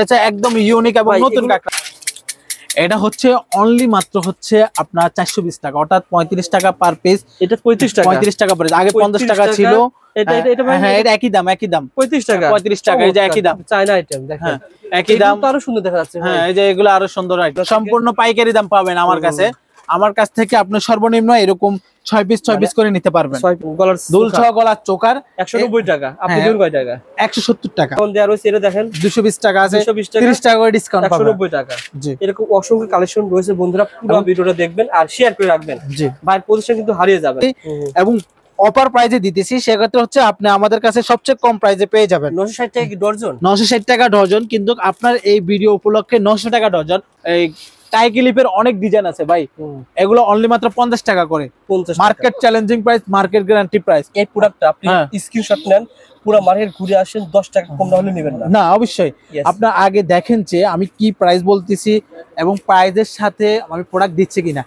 এটা একদম ইউনিক এবং নতুন কাঁকড়া। এটা হচ্ছে অনলি মাত্র হচ্ছে আপনার 420 টাকা, অর্থাৎ 35 টাকা পার পিস। এটা 35 টাকা পার পিস, আগে 50 টাকা ছিল। এটা একই দাম 35 টাকা। এই যে একই দাম, চায়না আইটেম দেখেন, একই দাম। আরো সুন্দর দেখা যাচ্ছে। হ্যাঁ, এই যে এগুলো আরো সুন্দর আইটেম, সম্পূর্ণ পাইকারি দাম পাবেন আমার কাছে। আমার কাছ থেকে আপনি সর্বনিম্ন এরকম 6 পিস করে নিতে পারবেন। দুলছড়া গলার চোকার 190 টাকা। আপনি দিবেন কয় টাকা? 170 টাকা। কোন দেয়া রয়েছে এটা দেখেন, 220 টাকা আছে, 30 টাকা করে ডিসকাউন্ট পাবেন, 190 টাকা। জি, এরকম অসংখ্য কালেকশন রয়েছে বন্ধুরা, পুরো ভিডিওটা দেখবেন আর শেয়ার করে রাখবেন। জি ভাই, প্রতিষ্ঠান কিন্তু হারিয়ে যাবে। এবং অফার প্রাইজে দিতেছি, সেক্ষেত্রে হচ্ছে আপনি আমাদের কাছে সবচেয়ে কম প্রাইজে পেয়ে যাবেন। 960 টাকা কি ডজন? 960 টাকা ডজন। কিন্তু আপনার এই ভিডিও উপলক্ষে 900 টাকা ডজন। এই টাই ক্লিপের অনেক ডিজাইন আছে ভাই, এগুলো অনলি মাত্র 50 টাকা করে। Market challenging price, market guarantee price. এই প্রোডাক্টটা আপনি স্ক্রিনশট নেন, পুরো মার্কেট ঘুরে আসেন, 10 টাকা কম না হলে নেবেন না। না, অবশ্যই আপনার আগে দেখেন যে আমি কি প্রাইস বলতেছি এবং প্রাইজের সাথে আমি প্রোডাক্ট দিচ্ছি কিনা।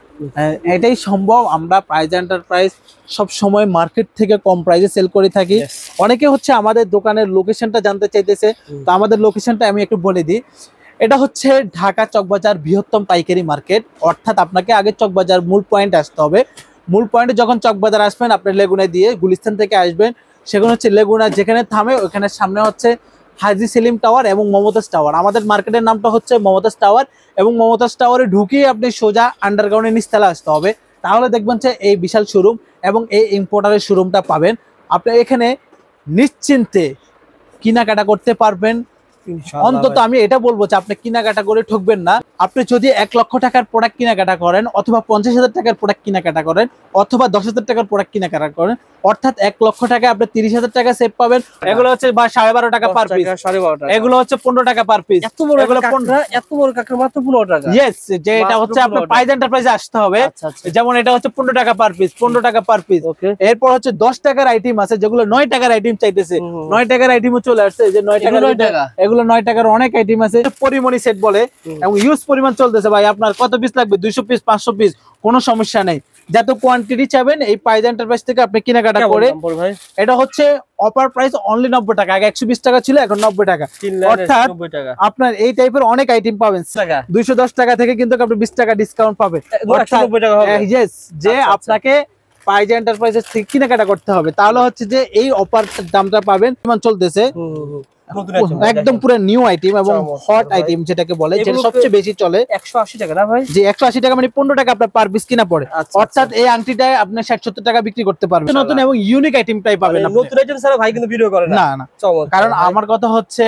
এটাই সম্ভব। আমরা প্রাইজ এন্টারপ্রাইজ সব সময় মার্কেট থেকে কম প্রাইসে সেল করে থাকি। অনেকে হচ্ছে আমাদের দোকানের লোকেশনটা জানতে চাইতেছে, তো আমাদের লোকেশনটা আমি একটু বলে দিই। এটা হচ্ছে ঢাকা চকবাজার বৃহত্তম পাইকারি মার্কেট, অর্থাৎ আপনাকে আগে চকবাজার মূল পয়েন্ট আসতে হবে। মূল পয়েন্টে যখন চকবাজার আসবেন, আপনি লেগুনা দিয়ে গুলিস্তান থেকে আসবেন, সেখানে হচ্ছে লেগুনা যেখানে থামে ওখানে সামনে হচ্ছে হাজি সেলিম টাওয়ার এবং মমতাজ টাওয়ার। আমাদের মার্কেটের নামটা হচ্ছে মমতাজ টাওয়ার, এবং মমতাজ টাওয়ারে ঢুকিয়ে আপনি সোজা আন্ডারগ্রাউন্ডের নিচতলা আসতে হবে। তাহলে দেখবেন যে এই বিশাল শোরুম এবং এই ইম্পোর্টারের শোরুমটা পাবেন। আপনি এখানে নিশ্চিন্তে কেনাকাটা করতে পারবেন। অন্তত আমি এটা বলবো যে আপনি কেনাকাটা করে ঠকবেন না। আপনি যদি 1 লক্ষ টাকার প্রোডাক্ট কেনাকাটা করেন, অথবা 50,000 টাকার প্রোডাক্ট কেনাকাটা করেন, অথবা 10,000 টাকার প্রোডাক্ট কেনাকাটা করেন, অর্থাৎ 1 লক্ষ টাকা আপনি 30,000 টাকা সেভ পাবেন। এগুলো হচ্ছে 12.5 টাকা পার পিস, এগুলো হচ্ছে 15 টাকা পার পিস। এত বড় কাঁকড়া মাত্র 15 টাকা। ইয়েস, যে এটা হচ্ছে আপনার প্রাইজ এন্টারপ্রাইজে আসতে হবে। যেমন এটা হচ্ছে 15 টাকা পার পিস, 15 টাকা পার পিস। এরপর হচ্ছে 10 টাকার আইটেম আছে, যেগুলো 9 টাকার আইটেম চাইতেছে। 9 টাকার আইটেমও চলে আসছে, যে 9 টাকা, এগুলো 9 টাকার অনেক আইটেম আছে। পরিমণি সেট বলে, এবং ইউজ পরিমাণ চলতেছে ভাই। আপনার কত পিস লাগবে? 200 পিস, 500 পিস, কোনো সমস্যা নেই। যত কোয়ান্টিটি চাবেন এই প্রাইজ এন্টারপ্রাইজ থেকে আপনি কেনাকাটা করে। এটা হচ্ছে অফার প্রাইস অনলি 90 টাকা। আগে 120 টাকা ছিল, এখন 90 টাকা। অর্থাৎ আপনার এই টাইপের অনেক আইটেম পাবেন। 210 টাকা থেকে কিন্তু আপনি 20 টাকা ডিসকাউন্ট পাবেন। যে আপনাকে প্রাইজ এন্টারপ্রাইজের থেকে কেনাকাটা করতে হবে, তাহলে হচ্ছে যে এই অফার দামটা পাবেন। চলতেছে একদম পুরো নিউ আইটেম এবং হট আইটেম যেটাকে বলে, যেটা সবচেয়ে বেশি চলে। 180 টাকা না ভাই? যে 180 টাকা মানে 15 টাকা আপনার পার পিস কিনা পড়ে। অর্থাৎ এই আংটিটা আপনি 60-70 টাকা বিক্রি করতে পারবেন। নতুন এবং ইউনিক আইটেমটাই পাবেন। নতুন আইটেম ছাড়া ভাই কিন্তু ভিডিও করে না। না, কারণ আমার কথা হচ্ছে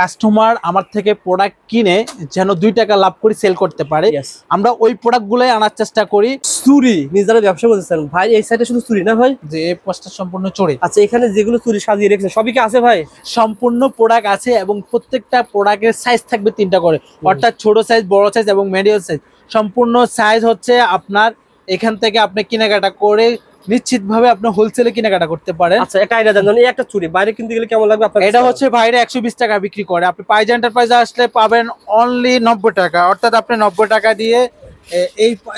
কাস্টমার আমার থেকে প্রোডাক্ট কিনে যেন 2 টাকা লাভ করে সেল করতে পারে। আমরা ওই প্রোডাক্টগুলোই আনার চেষ্টা করি। চুরি নিজেরা ব্যবসা করতেছেন ভাই, এই সাইডে শুধু চুরি না ভাই? যে এই পোস্টার সম্পূর্ণ চুরি। আচ্ছা, এখানে যেগুলো চুরি সাজিয়ে রেখেছে সবই কি আছে ভাই? সম্পূর্ণ প্রোডাক্ট আছে, এবং প্রত্যেকটা প্রোডাক্টের সাইজ থাকবে 3টা করে, অর্থাৎ ছোট সাইজ, বড় সাইজ এবং মিডিয়াম সাইজ। সম্পূর্ণ সাইজ হচ্ছে আপনার এখান থেকে আপনি কেনাকাটা করে নিশ্চিত ভাবে আপনি হোলসেলে কেনাকাটা করতে পারেন। আচ্ছা, একটা আইডিয়া দেন, এই একটা চুড়ি বাইরে কিনতে গেলে কেমন লাগবে আপনার? এটা হচ্ছে বাইরে 120 টাকা বিক্রি করে, আপনি প্রাইজ এন্টারপ্রাইজে আসলে পাবেন অনলি 90 টাকা। অর্থাৎ আপনি 90 টাকা দিয়ে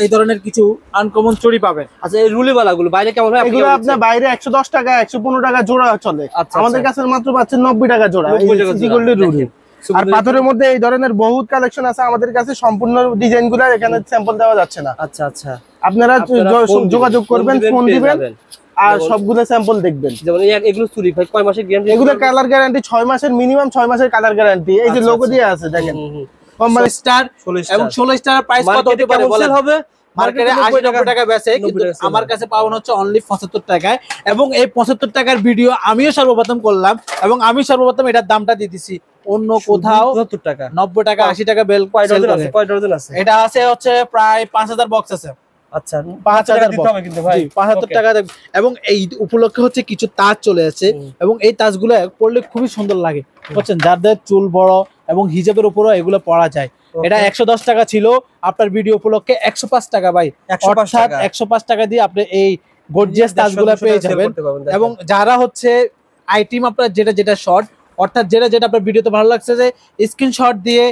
এই ধরনের কিছু আনকমন চুড়ি পাবেন। আচ্ছা, এই রুলিওয়ালা গুলো বাইরে কেমন হয়? এগুলো আপনার বাইরে 110 টাকা 115 টাকা জোড়া চলে, আমাদের কাছে মাত্র পাচ্ছেন 90 টাকা জোড়া। আর পাথরের মধ্যে এই ধরনের বহুত কালেকশন আছে আমাদের কাছে, সম্পূর্ণ ডিজাইন গুলো এখানে স্যাম্পল দেওয়া যাচ্ছে না। আচ্ছা আচ্ছা, আপনারা যোগাযোগ করবেন, ফোন দিবেন আর সবগুলো স্যাম্পল দেখবেন। যেমন এগুলো চুরি ভাই কয় মাসের গ্যারান্টি? এগুলো কালার গ্যারান্টি 6 মাসের, মিনিমাম 6 মাসের কালার গ্যারান্টি। এই যে লোগো দিয়ে আছে দেখেন, কোম্পানি স্টার এবং 16 স্টার প্রাইস কত হতে পারে বলেন? হবে মার্কেটে 80-90 টাকা বেচে, কিন্তু আমার কাছে পাওয়া হচ্ছে অনলি 75 টাকায়। এবং এই 75 টাকার ভিডিও আমিও সর্বপ্রথম করলাম, এবং আমি সর্বপ্রথম এটার দামটা দিতেছি। অন্য কোথাও 70 টাকা, 90 টাকা, 80 টাকা বেল। কয় ডজন আছে? এটা আছে হচ্ছে প্রায় 5000 বক্স আছে। আচ্ছা, 5000 দিতে হবে কিন্তু ভাই, 75 টাকা। এবং এই উপলক্ষে হচ্ছে কিছু তাজ চলে আছে, এবং এই তাজগুলো পরলে খুবই সুন্দর লাগে, বুঝছেন? যাদের চুল বড় এবং হিজাবের উপরও এগুলো পরা যায়। এটা 110 টাকা ছিল, আপনার ভিডিও উপলক্ষে 105 টাকা ভাই। অর্থাৎ 105 টাকা দিয়ে আপনি এই গর্জিয়াস তাজগুলো পেয়ে যাবেন। এবং যারা হচ্ছে আইটেম আপনার যেটা শর্ট, অর্থাৎ যেটা আপনার ভিডিওতে ভালো লাগছে, যে স্ক্রিনশট দিয়ে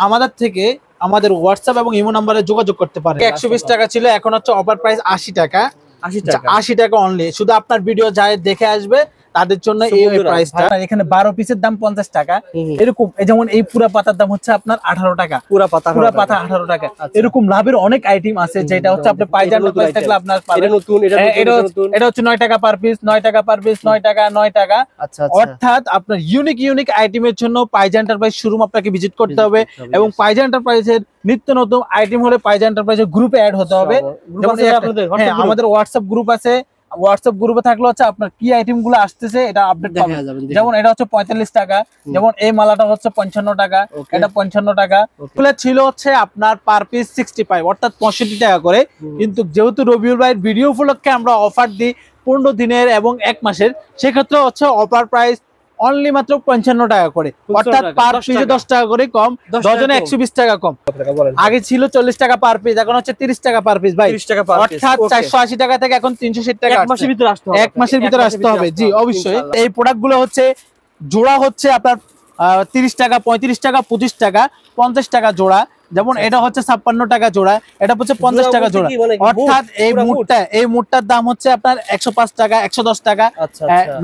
আমাদের থেকে আমাদের হোয়াটসঅ্যাপ এবং ইমো নম্বরে যোগাযোগ করতে পারেন। 120 টাকা ছিল, এখন হচ্ছে অফার প্রাইস 80 টাকা। 80 টাকা অনলি। শুধু আপনার ভিডিও যায় দেখে আসবে, তাদের জন্য এই প্রাইসটা। এখানে 12 পিসের দাম 50 টাকা, এরকম যেমন এই পুরা পাতার দাম হচ্ছে আপনার 18 টাকা, পুরা পাতা 18 টাকা। এরকম লাভের অনেক আইটেম আছে, যেটা হচ্ছে আপনি পাইজান প্রাইস থাকলে আপনার পাবেন। এটা হচ্ছে 9 টাকা পার পিস, 9 টাকা পার পিস, 9 টাকা 9 টাকা। অর্থাৎ আপনার ইউনিক আইটেমের জন্য পাইজান এন্টারপ্রাইজ শোরুম আপনাকে ভিজিট করতে হবে, এবং পাইজান এন্টারপ্রাইজের নিত্য নতুন আইটেম হলে পাইজান এন্টারপ্রাইজের গ্রুপে অ্যাড হতে হবে। যেমন আমাদের হোয়াটসঅ্যাপ গ্রুপ আছে, হোয়াটসঅ্যাপ গ্রুপে থাকলে হচ্ছে আপনার কি আইটেম গুলো আসতেছে এটা আপডেট পাবেন। যেমন এটা হচ্ছে 45 টাকা, যেমন এই মালাটা হচ্ছে 55 টাকা, এটা 55 টাকা। এগুলো ছিল হচ্ছে আপনার পার পিস 65 অর্থাৎ 65 টাকা করে। কিন্তু যেহেতু রবিউল ভাইয়ের ভিডিও উপলক্ষে আমরা অফার দিই 15 দিনের এবং 1 মাসের, সেক্ষেত্রে হচ্ছে অফার প্রাইস অনলি মাত্র 55 টাকা করে, অর্থাৎ পার পিসে 10 টাকা করে কম, ডজনে 120 টাকা কম। আগে ছিল 40 টাকা পার পিস, এখন হচ্ছে 30 টাকা পার পিস ভাই, অর্থাৎ 480 টাকা থেকে এখন 360 টাকা। 1 মাসের ভিতরে আসতে হবে, 1 মাসের ভিতরে আসতে হবে। জি অবশ্যই। এই প্রোডাক্ট গুলো হচ্ছে জোড়া হচ্ছে আপনার 30 টাকা, 35 টাকা, 25 টাকা, 50 টাকা জোড়া। যেমন এটা হচ্ছে 56 টাকা জোড়া, এটা হচ্ছে 50 টাকা জোড়া। অর্থাৎ এই মুটটার দাম হচ্ছে আপনার 105 টাকা, 110 টাকা,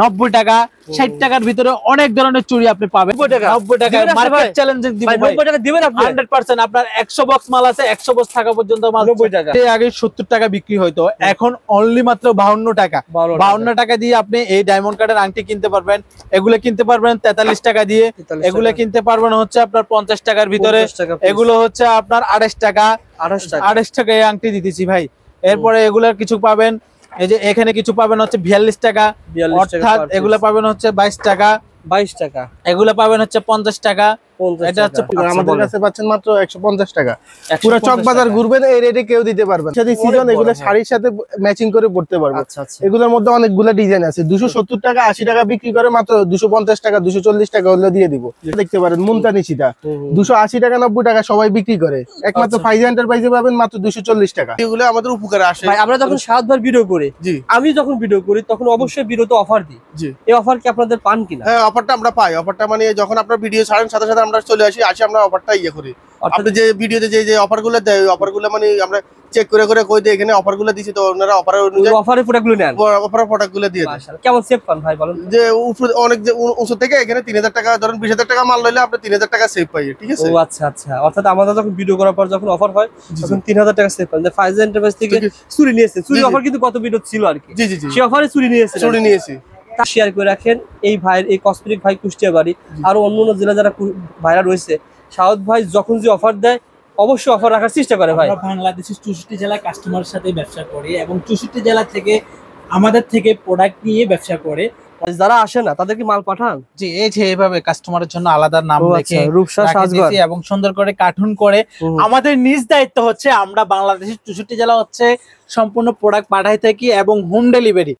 90 টাকা, 60 টাকার ভিতরে অনেক ধরনের চুড়ি আপনি পাবেন। 90 টাকা মার্কেট চ্যালেঞ্জিং দিব ভাই, 90 টাকা দিবেন আপনি 100%। আপনার 100 বক্স মাল আছে, 100 বক্স থাকা পর্যন্ত মাল 90 টাকা। এর আগে 70 টাকা বিক্রি হইতো, এখন অনলি মাত্র 52 টাকা। 52 টাকা দিয়ে আপনি এই ডায়মন্ড কাটের আংটি কিনতে পারবেন, এগুলো কিনতে পারবেন 43 টাকা দিয়ে, এগুলো কিনতে পারবেন হচ্ছে আপনার 50 টাকার ভিতরে, এগুলো হচ্ছে আপনার 28 টাকা। 28 টাকা এই আংটি দিতেছি ভাই। এরপরে এগুলার কিছু পাবেন, এই যে এখানে কিছু পাবেন হচ্ছে 42 টাকা, অর্থাৎ এগুলো পাবেন হচ্ছে 22 টাকা, 22 টাকা। এগুলো পাবেন হচ্ছে 50 টাকা। এটা হচ্ছে আমাদের কাছে পাচ্ছেন মাত্র 150 টাকা। পুরো চক বাজার ঘুরবেন এই রেটে কেউ দিতে পারবেন। সাথে সিজন এগুলো শাড়ির সাথে ম্যাচিং করে পড়তে পারবেন। এগুলোর মধ্যে অনেকগুলো ডিজাইন আছে। 270 টাকা 80 টাকা বিক্রি করে মাত্র 250 টাকা 240 টাকা হলে দিয়ে দিব। দেখতে পারেন মুলতানি সীতা 280 টাকা 90 টাকা সবাই বিক্রি করে, একমাত্র ফাইজা এন্টারপ্রাইজে পাবেন মাত্র 240 টাকা। এগুলো আমাদের উপকারে আসে ভাই। আমরা যখন 7 বার ভিডিও করি, আমি যখন ভিডিও করি তখন অবশ্যই ভিডিওতে অফার দিই। এই অফার কি আপনাদের পান কিনা? হ্যাঁ অফারটা আমরা পাই। অফারটা মানে যখন আপনার ভিডিও ছাড়েন সাথে সাথে আমরা চলে আসি আমরা অফারটা ইয়ে করি। আপনি যে ভিডিওতে যে অফারগুলো দেয় ওই অফারগুলো মানে আমরা চেক করে কই দেই, এখানে অফারগুলো দিছি তো ওনারা অফারের অনুযায়ী অফারের প্রোডাক্টগুলো নেন, অফারের প্রোডাক্টগুলো দিয়ে দেন। মাশাআল্লাহ। কেমন সেভ পান ভাই বলেন? যে অনেক যে উঁচু থেকে এখানে 3000 টাকা ধরেন 20000 টাকা মাল লইলে আপনি 3000 টাকা সেভ পাই। ঠিক আছে? ও আচ্ছা আচ্ছা। অর্থাৎ আমাদের যখন ভিডিও করার পর যখন অফার হয় তখন 3000 টাকা সেভ পান। যে ফাইজা এন্টারপ্রাইজ থেকে চুরি নিয়েছে, চুরি অফার কিন্তু কত ভিডিও ছিল আর কি। জি জি জি, সেই অফারে চুরি নিয়েছি। শেয়ার করে রাখেন এই ভাইয়ের, এই কসমেটিক ভাই কুষ্টিয়া বাড়ি, আর অন্য জেলা যারা ভাইরা রয়েছে, শাহাদ ভাই যখন যে অফার দেয় অবশ্যই অফার রাখার চেষ্টা করে ভাই। বাংলাদেশের 64 জেলা কাস্টমারের সাথে ব্যবসা করি এবং 64 জেলা থেকে আমাদের থেকে প্রোডাক্ট নিয়ে ব্যবসা করে। যারা আসে না তাদেরকে মাল পাঠান? জি, এই যে এইভাবে কাস্টমারের জন্য আলাদা নাম লিখে রূপসা সাজঘর এবং সুন্দর করে কার্টুন করে। আমাদের নিজ দায়িত্ব হচ্ছে আমরা বাংলাদেশের 64 জেলা হচ্ছে সম্পূর্ণ প্রোডাক্ট পাঠাই থাকি এবং হোম ডেলিভারি